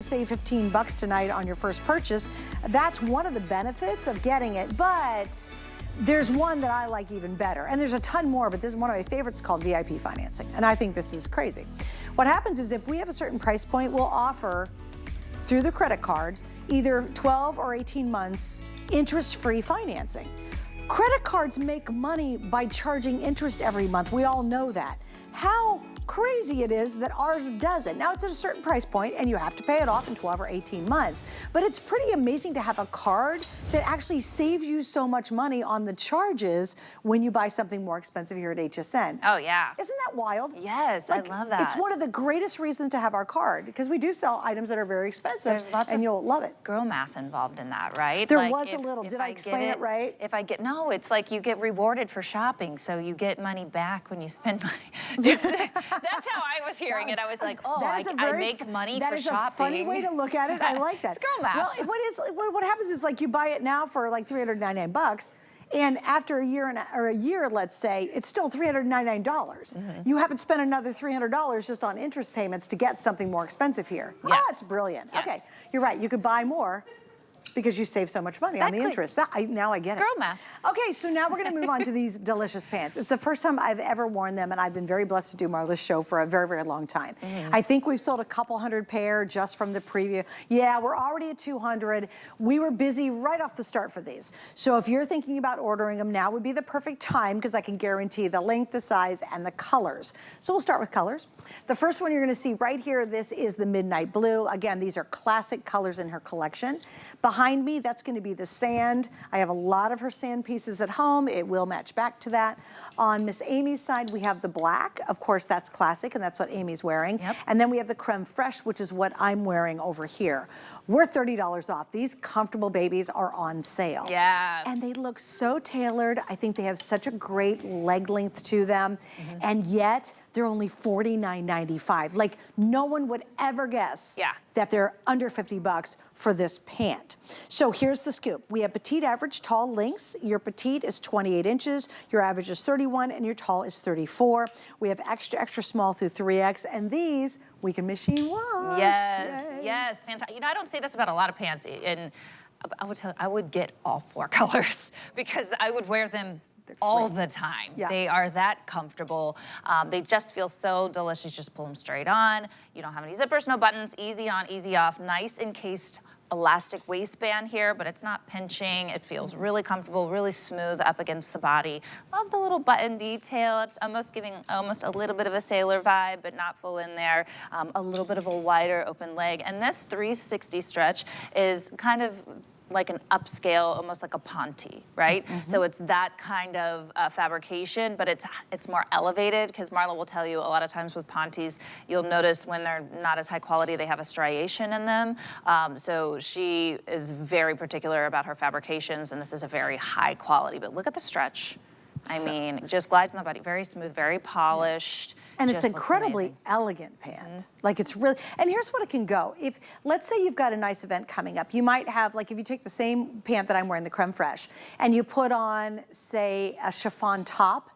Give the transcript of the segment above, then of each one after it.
Save 15 bucks tonight on your first purchase. That's one of the benefits of getting it, but there's one that I like even better. And there's a ton more, but this is one of my favorites called VIP financing. And I think this is crazy. What happens is if we have a certain price point, we'll offer through the credit card either 12 or 18 months interest-free financing. Credit cards make money by charging interest every month. We all know that. How crazy it is that ours doesn't. Now it's at a certain price point and you have to pay it off in 12 or 18 months. But it's pretty amazing to have a card that actually saves you so much money on the charges when you buy something more expensive here at HSN. Oh yeah. Isn't that wild? Yes, like, I love that. It's one of the greatest reasons to have our card because we do sell items that are very expensive. There's lots and of you'll love it. Girl math involved in that, right? There was a little. Did I explain it right? If I get, no, it's like you get rewarded for shopping, so you get money back when you spend money. That's how I was hearing it. I was like, oh, I make money for shopping. That is a funny way to look at it. I like that. It's girl math. Well, what happens is like you buy it now for like 399 bucks. And after a year, let's say, it's still $399. Mm-hmm. You haven't spent another $300 just on interest payments to get something more expensive here. Yes. Oh, it's brilliant. Yes. Okay, you're right. You could buy more because you save so much money on the interest. Now I get it. Girl math. Okay, so now we're gonna move on to these delicious pants. It's the first time I've ever worn them, and I've been very blessed to do Marla's show for a very, very long time. I think we've sold a couple hundred pair just from the preview. Yeah, we're already at 200. We were busy right off the start for these. So if you're thinking about ordering them, now would be the perfect time because I can guarantee the length, the size, and the colors. So we'll start with colors. The first one you're gonna see right here, this is the Midnight Blue. Again, these are classic colors in her collection. Behind me, that's gonna be the sand. I have a lot of her sand pieces at home. It will match back to that. On Miss Amy's side, we have the black. Of course, that's classic, and that's what Amy's wearing. Yep. And then we have the creme fraiche, which is what I'm wearing over here. We're $30 off. These comfortable babies are on sale. Yeah. And they look so tailored. I think they have such a great leg length to them. And yet, they're only $49.95. Like, no one would ever guess that they're under 50 bucks for this pant. So here's the scoop. We have petite, average, tall lengths. Your petite is 28 inches, your average is 31, and your tall is 34. We have extra, extra small through 3X, and these we can machine wash. Yes, Yay. yes, fantastic. You know, I don't say this about a lot of pants, and I would tell you, I would get all 4 colors because I would wear them all the time. Yeah. They are that comfortable. They just feel so delicious. Just pull them straight on. You don't have any zippers, no buttons, easy on, easy off. Nice encased elastic waistband here, but it's not pinching. It feels really comfortable, really smooth up against the body. Love the little button detail. It's almost giving a little bit of a sailor vibe, but not full in there. A little bit of a wider open leg. And this 360 stretch is kind of like an upscale, almost like a ponte, right? So it's that kind of fabrication, but it's more elevated because Marla will tell you a lot of times with pontes, you'll notice when they're not as high quality, they have a striation in them. So she is very particular about her fabrications, and this is a very high quality, but look at the stretch. I mean, just glides on the body, very smooth, very polished. And it's incredibly elegant pant. Like it's really, and here's what it can go. If, let's say you've got a nice event coming up, you might have, like if you take the same pant that I'm wearing, the creme fraiche, and you put on, say, a chiffon top,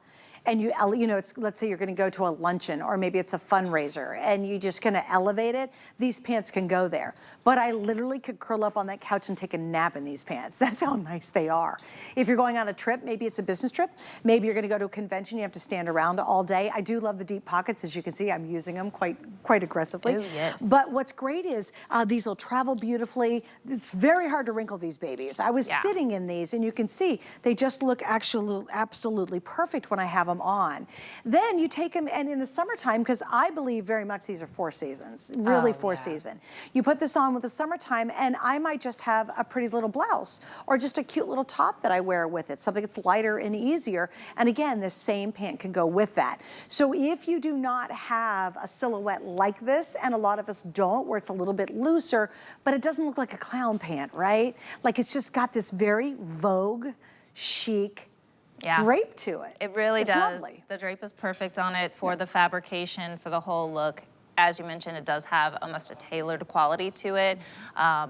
and you know, it's, let's say you're gonna go to a luncheon or maybe it's a fundraiser and you just gonna elevate it, these pants can go there. But I literally could curl up on that couch and take a nap in these pants. That's how nice they are. If you're going on a trip, maybe it's a business trip, maybe you're gonna go to a convention, you have to stand around all day. I do love the deep pockets, as you can see, I'm using them quite aggressively. Ooh, yes. But what's great is these will travel beautifully. It's very hard to wrinkle these babies. I was sitting in these and you can see they just look actually absolutely perfect when I have them on. Then you take them, and in the summertime, because I believe very much these are 4 seasons, really 4 season. You put this on with the summertime, and I might just have a pretty little blouse or just a cute little top that I wear with it, something that's lighter and easier. And again, this same pant can go with that. So if you do not have a silhouette like this, and a lot of us don't, where it's a little bit looser, but it doesn't look like a clown pant, right? Like it's just got this very Vogue, chic, drape to it. It really does. Lovely. The drape is perfect on it for the fabrication, for the whole look. as you mentioned, it does have almost a tailored quality to it.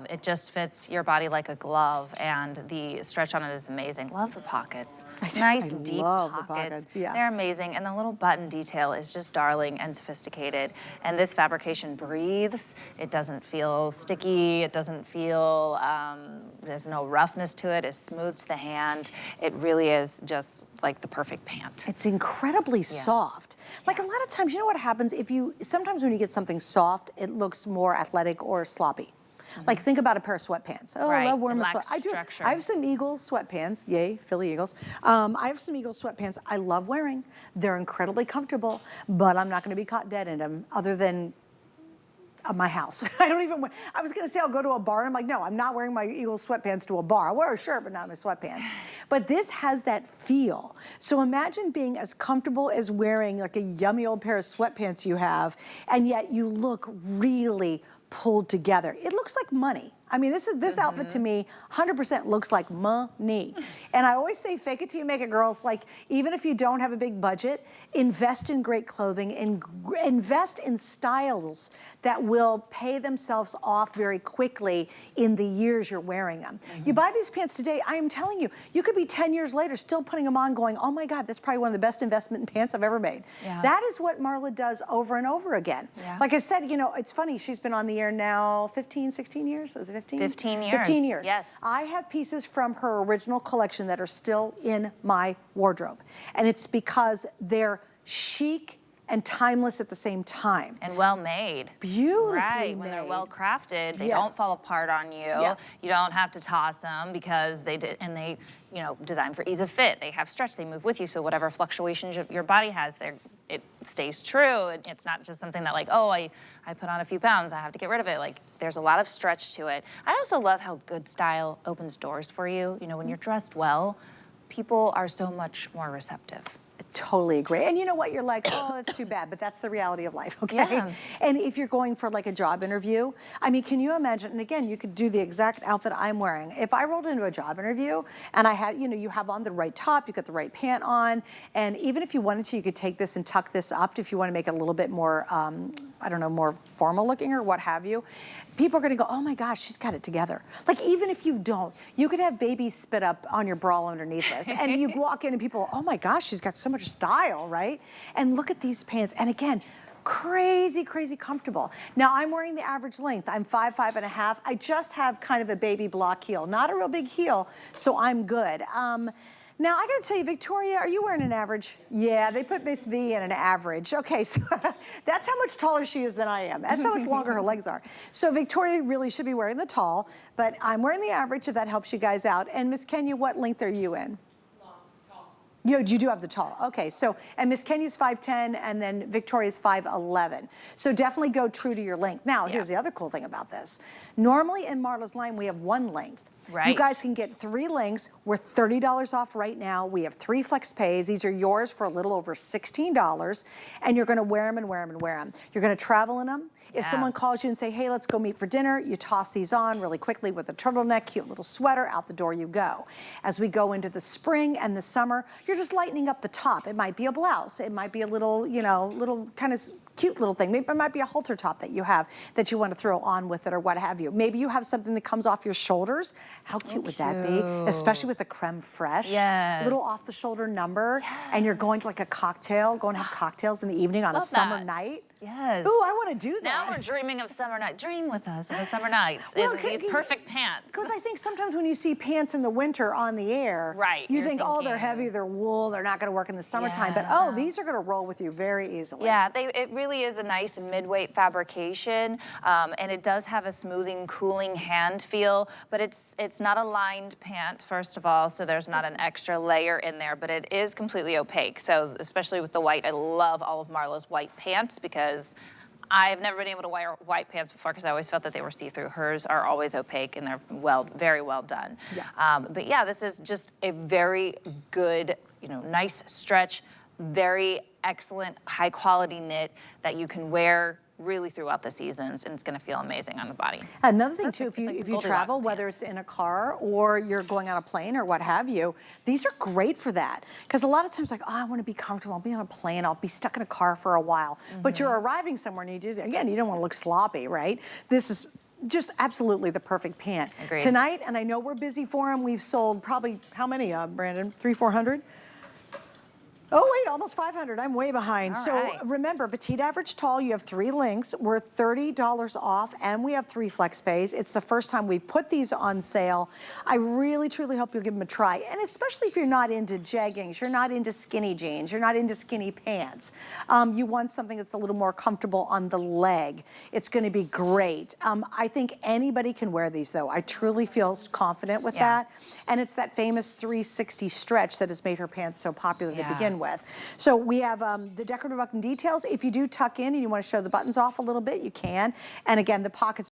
It just fits your body like a glove, and the stretch on it is amazing. Love the pockets. Nice, deep pockets. Yeah. They're amazing, and the little button detail is just darling and sophisticated. And this fabrication breathes. It doesn't feel sticky. It doesn't feel, there's no roughness to it. It's smooth to the hand. It really is just like the perfect pant. It's incredibly soft. Like a lot of times, you know what happens sometimes when you get something soft, it looks more athletic or sloppy. Like think about a pair of sweatpants. Oh, I love wearing my sweatpants. I have some Eagles sweatpants. Yay, Philly Eagles. I have some Eagles sweatpants I love wearing. They're incredibly comfortable, but I'm not going to be caught dead in them other than my house. I was gonna say I'll go to a bar, and I'm like, no, I'm not wearing my Eagles sweatpants to a bar. I'll wear a shirt, but not my sweatpants. But this has that feel. So imagine being as comfortable as wearing like a yummy old pair of sweatpants you have, and yet you look really pulled together. It looks like money. I mean, this outfit to me 100% looks like money. And I always say fake it till you make it, girls. Like, even if you don't have a big budget, invest in great clothing and invest in styles that will pay themselves off very quickly in the years you're wearing them. You buy these pants today, I am telling you, you could be 10 years later still putting them on going, oh my God, that's probably one of the best investment in pants I've ever made. That is what Marla does over and over again. Like I said, you know, it's funny, she's been on the air now 15, 16 years, was it 15? 15 years. 15 years. Yes. I have pieces from her original collection that are still in my wardrobe. And it's because they're chic and timeless at the same time. And well made. Beautifully right, made. When they're well crafted, they don't fall apart on you. You don't have to toss them because they you know, designed for ease of fit. They have stretch, they move with you, so whatever fluctuations your body has, it stays true. It's not just something that like, oh, I put on a few pounds, I have to get rid of it. Like, there's a lot of stretch to it. I also love how good style opens doors for you. You know, when you're dressed well, people are so much more receptive. Totally agree. And you know what? You're like, oh, that's too bad, but that's the reality of life, okay? And if you're going for like a job interview, I mean, can you imagine, and again, you could do the exact outfit I'm wearing. If I rolled into a job interview and I had, you know, you have on the right top, you got the right pant on, and even if you wanted to, you could take this and tuck this up if you want to make it a little bit more, I don't know, more formal looking or what have you. People are gonna go, oh my gosh, she's got it together. Like, even if you don't, you could have babies spit up on your bra underneath this, and you walk in and people, oh my gosh, she's got so much style, right? And look at these pants, and again, crazy, crazy comfortable. Now, I'm wearing the average length. I'm 5'5.5". I just have kind of a baby block heel, not a real big heel, so I'm good. Now, I gotta tell you, Victoria, are you wearing an average? Yeah, they put Miss V in an average. Okay, so that's how much taller she is than I am. That's how much longer her legs are. So Victoria really should be wearing the tall, but I'm wearing the average if that helps you guys out. And Miss Kenya, what length are you in? Tall. You do have the tall. Okay, so, and Miss Kenya's 5'10", and then Victoria's 5'11". So definitely go true to your length. Now, here's the other cool thing about this. Normally in Marla's line, we have one length. Right. You guys can get 3 lengths. We're $30 off right now. We have 3 flex pays. These are yours for a little over $16, and you're gonna wear them and wear them and wear them. You're gonna travel in them. If someone calls you and say, hey, let's go meet for dinner, you toss these on really quickly with a turtleneck, cute little sweater, out the door you go. As we go into the spring and the summer, you're just lightening up the top. It might be a blouse. It might be a little, you know, little kind of cute little thing. Maybe it might be a halter top that you have that you want to throw on with it or what have you. Maybe you have something that comes off your shoulders. How cute would that be? Especially with the creme fraiche. Yes. Little off the shoulder number. And you're going to like a cocktail, going to have cocktails in the evening on a summer night. Yes. Ooh, I want to do that. Now we're dreaming of summer night. Dream with us of the summer nights. Well, these perfect pants. Because I think sometimes when you see pants in the winter on the air, you think, oh, they're heavy, they're wool, they're not going to work in the summertime. But oh, these are going to roll with you very easily. Yeah, it really is a nice mid-weight fabrication, and it does have a smoothing, cooling hand feel. But it's not a lined pant, first of all, so there's not an extra layer in there. But it is completely opaque. So especially with the white, I love all of Marla's white pants because I've never been able to wear white pants before because I always felt that they were see-through. Hers are always opaque and they're very well done. But yeah, this is just a very good, you know, nice stretch, very excellent, high quality knit that you can wear really throughout the seasons, and it's gonna feel amazing on the body. Another thing too, Perfect. if you travel, whether it's in a car or you're going on a plane or what have you, these are great for that. Because a lot of times like, oh, I want to be comfortable, I'll be on a plane, I'll be stuck in a car for a while. But you're arriving somewhere and you just, again, you don't want to look sloppy, right? This is just absolutely the perfect pant. Agreed. Tonight, and I know we're busy for them, we've sold probably, how many, Brandon? 300-400? Oh wait, almost 500, I'm way behind. All so right. remember, petite, average, tall, you have 3 lengths. We're $30 off and we have 3 flex pays. It's the first time we put these on sale. I really, truly hope you'll give them a try. And especially if you're not into jeggings, you're not into skinny jeans, you're not into skinny pants. You want something that's a little more comfortable on the leg. It's gonna be great. I think anybody can wear these though. I truly feel confident with that. And it's that famous 360 stretch that has made her pants so popular to begin with. So we have the decorative button details. If you do tuck in and you want to show the buttons off a little bit, you can. And again, the pockets